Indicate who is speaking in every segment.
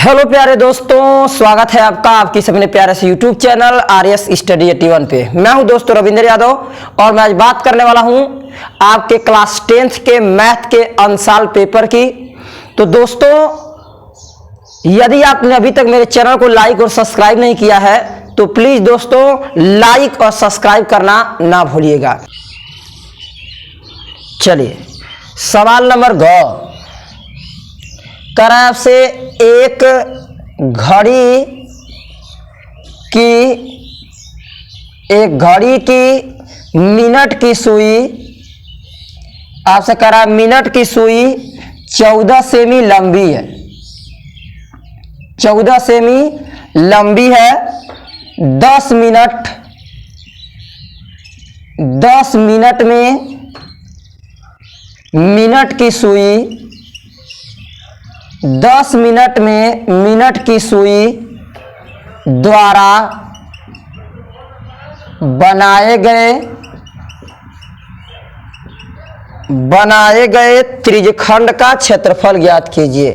Speaker 1: Hello प्यारे दोस्तों, स्वागत है आपका आपकी सबने प्यारे से यूट्यूब चैनल आरएस स्टडी 81 पे। मैं हूं दोस्तों रविंद्र यादव और मैं आज बात करने वाला हूं आपके क्लास 10th के मैथ के अंशाल पेपर की। तो दोस्तों, यदि आपने अभी तक मेरे चैनल को लाइक और सब्सक्राइब नहीं किया है तो प्लीज दोस्तों लाइक और सब्सक्राइब करना ना भूलिएगा। चलिए सवाल नंबर ग करें आपसे। एक घड़ी की मिनट की सुई आपसे करा, मिनट की सुई 14 सेमी लंबी है, 14 सेमी लंबी है। 10 मिनट में मिनट की सुई 10 मिनट में मिनट की सुई द्वारा बनाए गए त्रिज्यखंड का क्षेत्रफल ज्ञात कीजिए।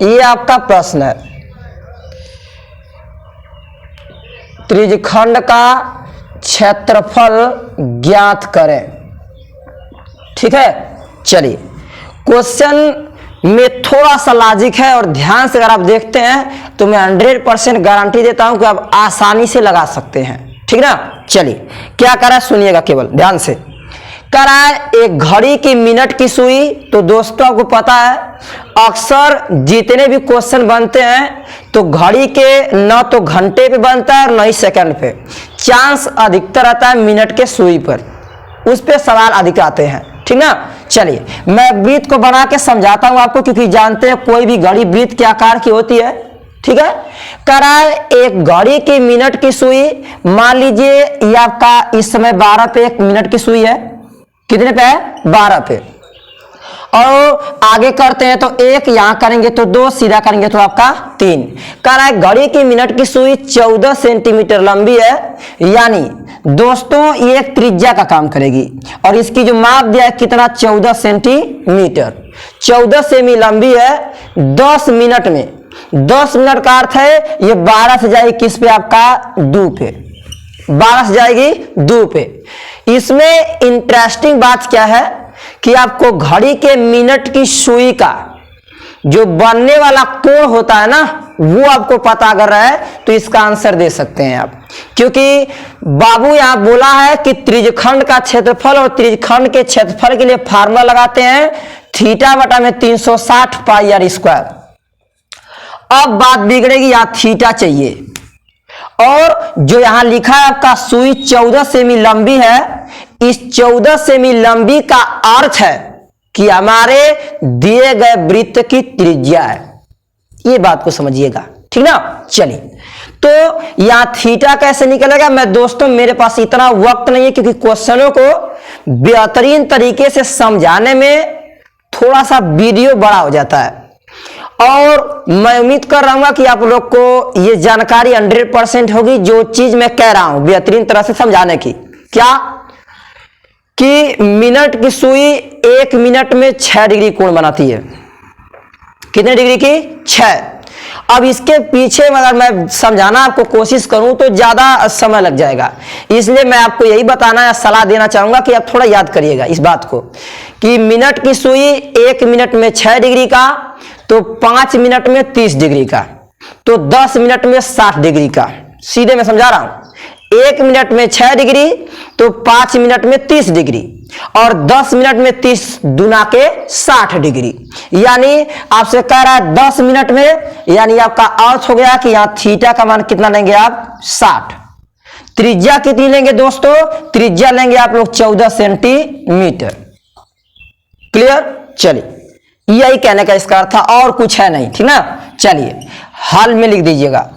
Speaker 1: ये आपका प्रश्न है। त्रिज्यखंड का क्षेत्रफल ज्ञात करें। ठीक है, चलिए क्वेश्चन में थोड़ा सा लॉजिक है और ध्यान से अगर आप देखते हैं तो मैं 100% गारंटी देता हूं कि आप आसानी से लगा सकते हैं। ठीक ना, चलिए क्या करा सुनिएगा, केवल ध्यान से करा है। एक घड़ी की मिनट की सुई, तो दोस्तों आपको पता है अक्सर जितने भी क्वेश्चन बनते हैं तो घड़ी के न तो घंटे पे बनता है और न ही सेकंड पे, चांस अधिकतर आता है मिनट के सुई पर, उस पे सवाल अधिक आते हैं। ठीक ना, चलिए मैं वृत्त को बना के समझाता हूं आपको, क्योंकि जानते हैं कोई भी घड़ी वृत्त के आकार की होती है। ठीक है, कराए एक घड़ी की मिनट की सुई, मान लीजिए ये आपका इस समय 12 पे एक मिनट की सुई है। कितने पे है? 12 पे। और आगे करते हैं तो 1, यहां करेंगे तो 2, सीधा करेंगे तो आपका 3। कराए घड़ी की मिनट की सुई 14 सेंटीमीटर लंबी है, यानी दोस्तों ये एक त्रिज्या का काम करेगी और इसकी जो माप दिया है कितना, 14 सेंटीमीटर। 14 सेमी लंबी है। 10 मिनट में, 10 मिनट का अर्थ है ये 12 से जाएगी किस पे, आपका 2 पे। 12 से जाएगी 2 पे। इसमें इंटरेस्टिंग बात क्या है कि आपको घड़ी के मिनट की सुई का जो बनने वाला कोण होता है ना, वो आपको पता अगर रहे तो इसका आंसर दे सकते हैं आप, क्योंकि बाबू यहां बोला है कि त्रिज्यखंड का क्षेत्रफल, और त्रिज्यखंड के क्षेत्रफल के लिए फार्मूला लगाते हैं थीटा बटा में 360 पाई आर स्क्वायर। अब बात बिगड़ेगी, यहां थीटा चाहिए और जो यहां लिखा है आपका सुई 14 सेमी लंबी है, इस 14 सेमी लंबी का अर्थ है कि हमारे दिए गए वृत्त की त्रिज्या है। ये बात को समझिएगा। ठीक ना, चलिए तो यहां थीटा कैसे निकलेगा, मैं दोस्तों मेरे पास इतना वक्त नहीं है, क्योंकि क्वेश्चनों को बेहतरीन तरीके से समझाने में थोड़ा सा वीडियो बड़ा हो जाता है। और मैं उम्मीद कर रहा हूं कि आप लोग को ये जानकारी 100% होगी, जो चीज मैं कह रहा हूं बेहतरीन तरह से समझाने की। क्या कि मिनट की सुई 1 मिनट में 6 डिग्री कोण बनाती है। कितने डिग्री की? 6। अब इसके पीछे अगर मैं समझाना आपको कोशिश करूं तो ज्यादा समय लग जाएगा, इसलिए मैं आपको यही बताना या सलाह देना चाहूंगा कि आप थोड़ा याद करिएगा इस बात को कि मिनट की सुई 1 मिनट में 6 डिग्री का, तो 5 मिनट में 30 डिग्री का, तो 10 मिनट में 60 डिग्री का। सीधे मैं समझा रहा हूं, 1 मिनट में 6 डिग्री तो 5 मिनट में 30 डिग्री, और 10 मिनट में 30 दुना के 60 डिग्री, यानी आपसे कह रहा है 10 मिनट में, यानी आपका अर्थ हो गया कि यहां थीटा का मान कितना लेंगे आप, 60। त्रिज्या कितनी लेंगे दोस्तों? त्रिज्या लेंगे आप लोग 14 सेंटीमीटर। क्लियर? चलिए यही कहने का इसका अर्थ था, और कुछ है नहीं। ठीक ना, चलिए हल में लिख दीजिएगा।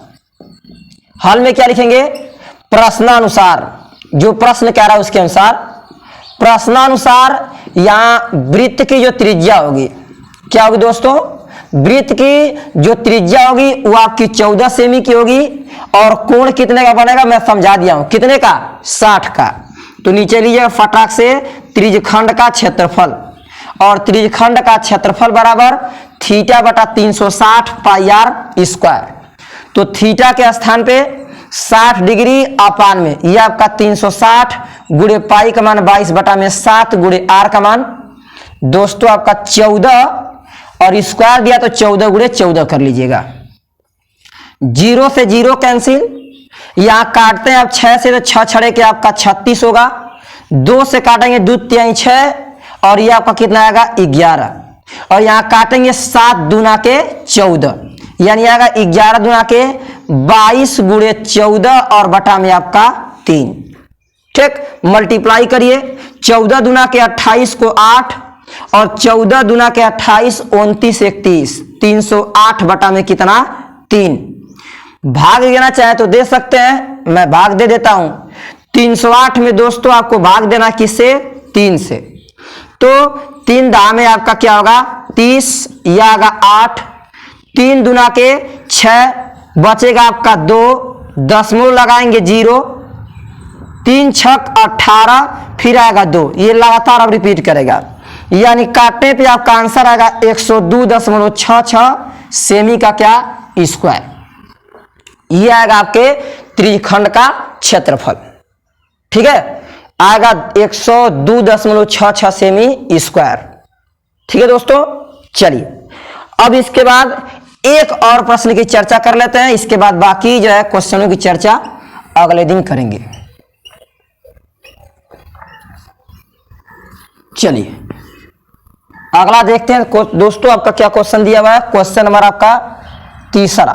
Speaker 1: हल में क्या लिखेंगे? प्रश्नानुसार, जो प्रश्न कह रहा है उसके अनुसार, प्रश्नानुसार यहां वृत्त की जो त्रिज्या होगी, क्या होगी दोस्तों? वृत्त की जो त्रिज्या होगी वो आपकी 14 सेमी की होगी, और कोण कितने का बनेगा मैं समझा दिया हूं, कितने का? 60 का। तो नीचे लीजिएगा फटाक से त्रिज्यखंड का क्षेत्रफल, और त्रिज्यखंड का क्षेत्रफल बराबर थीटा बटा 360 पाई आर स्क्वायर। तो थीटा के स्थान पे 60 डिग्री अपान में यह आपका 360 गुणे पाई का मान 22 बटा में 7 गुणे आर का मान दोस्तों आपका 14 और स्क्वायर दिया तो 14 गुणे 14 कर लीजिएगा। 0 से 0 कैंसिल, यहां काटते हैं आप 6 से तो 6 छड़े के आपका 36 होगा। 2 से काटेंगे 2 तिहाई 6 और ये आपका कितना आएगा 11 और यहां काटेंगे 7 दूना के 14 यानी आएगा 11 दूना के 22 गुणे 14 और बटा में आपका 3। ठीक, मल्टीप्लाई करिए 14 दूना के 28 को 8 और 14 दूना के 28 29 31 308 बटा में कितना 3। भाग देना चाहे तो दे सकते हैं, मैं भाग दे देता हूं। 308 में दोस्तों आपको भाग देना किससे 3 से, तो 3 दाह में आपका क्या होगा 30 या आगा 8 3 दूना के 6 बचेगा आपका 2 दशमलव लगाएंगे 0 3 छक 18 फिर आएगा 2, ये लगातार अब रिपीट करेगा यानी काटने पे आपका आंसर आएगा 102.66 सेमी का क्या स्क्वायर। ये आएगा आपके त्रिज्यखंड का क्षेत्रफल। ठीक है, आएगा 102.66 सेमी स्क्वायर। ठीक है दोस्तों, चलिए अब इसके बाद एक और प्रश्न की चर्चा कर लेते हैं, इसके बाद बाकी जो है क्वेश्चनों की चर्चा अगले दिन करेंगे। चलिए अगला देखते हैं दोस्तों आपका क्या क्वेश्चन दिया हुआ है। क्वेश्चन नंबर आपका तीसरा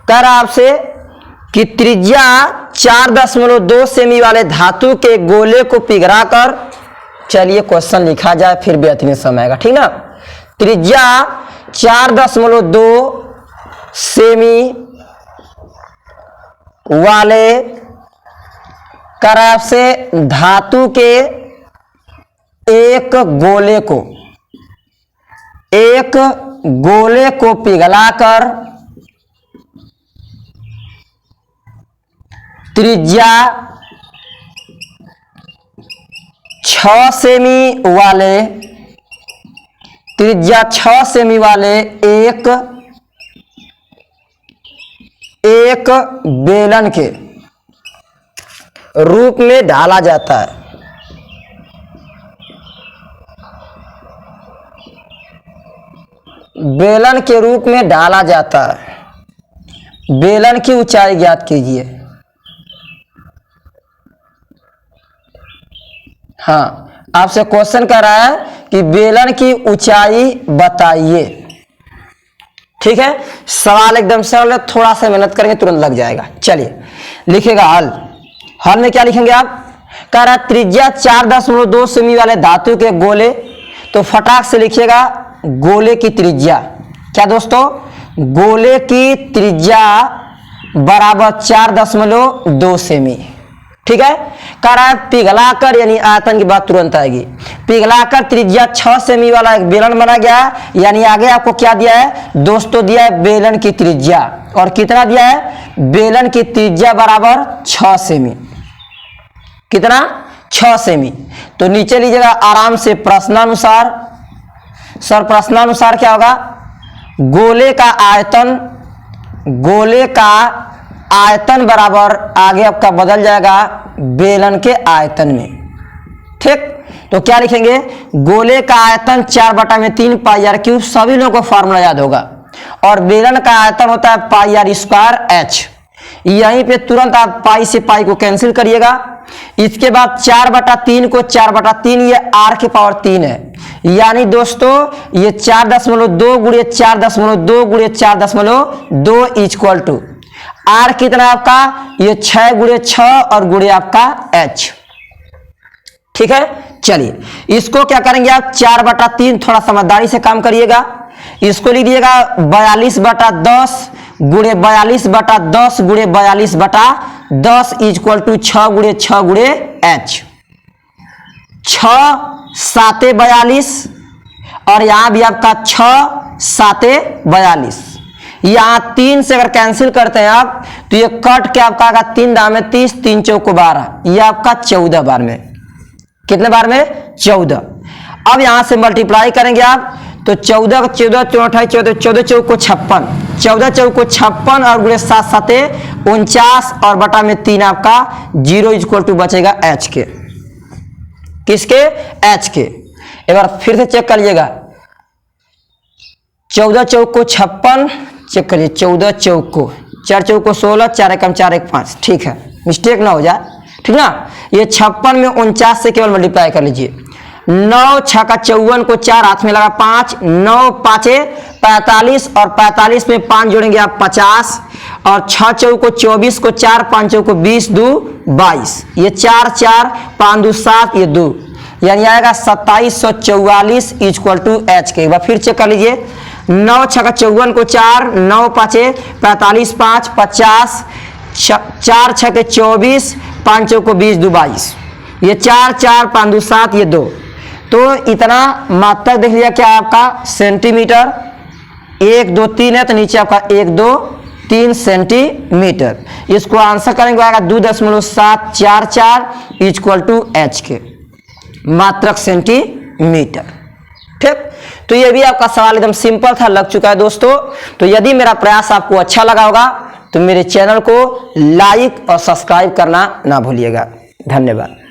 Speaker 1: कह रहा आपसे कि त्रिज्या 4.2 सेमी वाले धातु के गोले को पिघलाकर, चलिए क्वेश्चन लिखा जाए फिर बेहतरीन समय आएगा। ठीक ना, त्रिज्या 4.2 सेमी वाले कह रहा आपसे धातु के एक गोले को पिघलाकर त्रिज्या 6 सेमी वाले एक बेलन के रूप में ढाला जाता है। बेलन के रूप में ढाला जाता है। बेलन की ऊंचाई ज्ञात कीजिए। हाँ, आपसे क्वेश्चन कर रहा है कि बेलन की ऊंचाई बताइए। ठीक है, सवाल एकदम सरल है, थोड़ा सा मेहनत करेंगे तुरंत लग जाएगा। चलिए लिखेगा हल में क्या लिखेंगे आप, कह रहा है त्रिज्या 4.2 सेमी वाले धातु के गोले, तो फटाक से लिखिएगा गोले की त्रिज्या। क्या दोस्तों, गोले की त्रिज्या बराबर 4.2 सेमी। ठीक है, कह रहा है पिघलाकर, यानी आयतन की बात तुरंत आएगी। पिघलाकर त्रिज्या 6 सेमी वाला एक बेलन बना गया है, यानी आगे आपको क्या दिया है दोस्तों, दिया है बेलन की त्रिज्या। और कितना दिया है, बेलन की त्रिज्या बराबर 6 सेमी। कितना, 6 सेमी। तो नीचे लीजिएगा आराम से प्रश्नानुसार। सर प्रश्नानुसार क्या होगा, गोले का आयतन बराबर आगे आपका बदल जाएगा बेलन के आयतन में। ठीक, तो क्या लिखेंगे, गोले का आयतन 4/3 पाई आर क्यूब, सभी लोगों को फॉर्मूला याद होगा। और बेलन का आयतन होता है पाई आर स्क्वायर एच। यहीं पे तुरंत आप पाई से पाई को कैंसिल करिएगा। इसके बाद 4/3 को 4/3, ये आर के पावर 3 है, यानी दोस्तों ये 4.2 गुणे 4.2 गुणे 4.2 इक्वल टू आर कितना आपका, ये 6 गुणे 6 और गुणे आपका एच। ठीक है, चलिए इसको क्या करेंगे आप, 4/3, थोड़ा समझदारी से काम करिएगा। इसको लिख दिएगा 42/10 गुणे 42/10 गुणे 42/10 इक्वल टू 6 गुणे 6 गुणे एच। 6 7 42 और यहां भी आपका 6 7 42। यहां 3 से अगर कैंसिल करते हैं आप तो ये कट के आपका आएगा 3 दाम में 30, 3 चौको 12, ये आपका 14 बार में, कितने बार में 14। अब यहां से मल्टीप्लाई करेंगे आप तो 14 14 28 14 14 चौक को 56, 14 चौक को 56 और गुणे 7 7 49 और बटा में 3 आपका 0 इक्वल टू बचेगा एच के। किसके? एच के। एक बार फिर से चेक कर लीजिएगा, 14 चौक को 56, चेक करिए 14 चौक को 4 चौक को 16, 4 एकम 4 1 5, ठीक है, मिस्टेक ना हो जाए, ठीक ना। ये 56 में 49 से केवल मल्टीप्लाई कर लीजिए। 9 6 का 54 को 4 हाथ में लगा 5, 9 5 45 और 45 में 5 जोड़ेंगे आप 50 और 6 चौक को 24 को 4 5 चौक को 20 2 22, ये 4 4 5 2 7, ये 2 यानी आएगा 2744 इक्वल टू एच के। एक बार फिर चेक कर लीजिए, 9 6 का 54 को 4, 9 5 45 5 50, 4 6 के 24 5 चौक को 20 2 22, ये 4 4 5 2 7, ये 2। तो इतना मात्रक देख लिया क्या आपका सेंटीमीटर, 1 2 3 है तो नीचे आपका 1 2 3 सेंटीमीटर। इसको आंसर करेंगे आएगा 2.744 इक्वल टू एच के, मात्रक सेंटीमीटर। ठीक, तो ये भी आपका सवाल एकदम सिंपल था, लग चुका है दोस्तों। तो यदि मेरा प्रयास आपको अच्छा लगा होगा तो मेरे चैनल को लाइक और सब्सक्राइब करना ना भूलिएगा। धन्यवाद।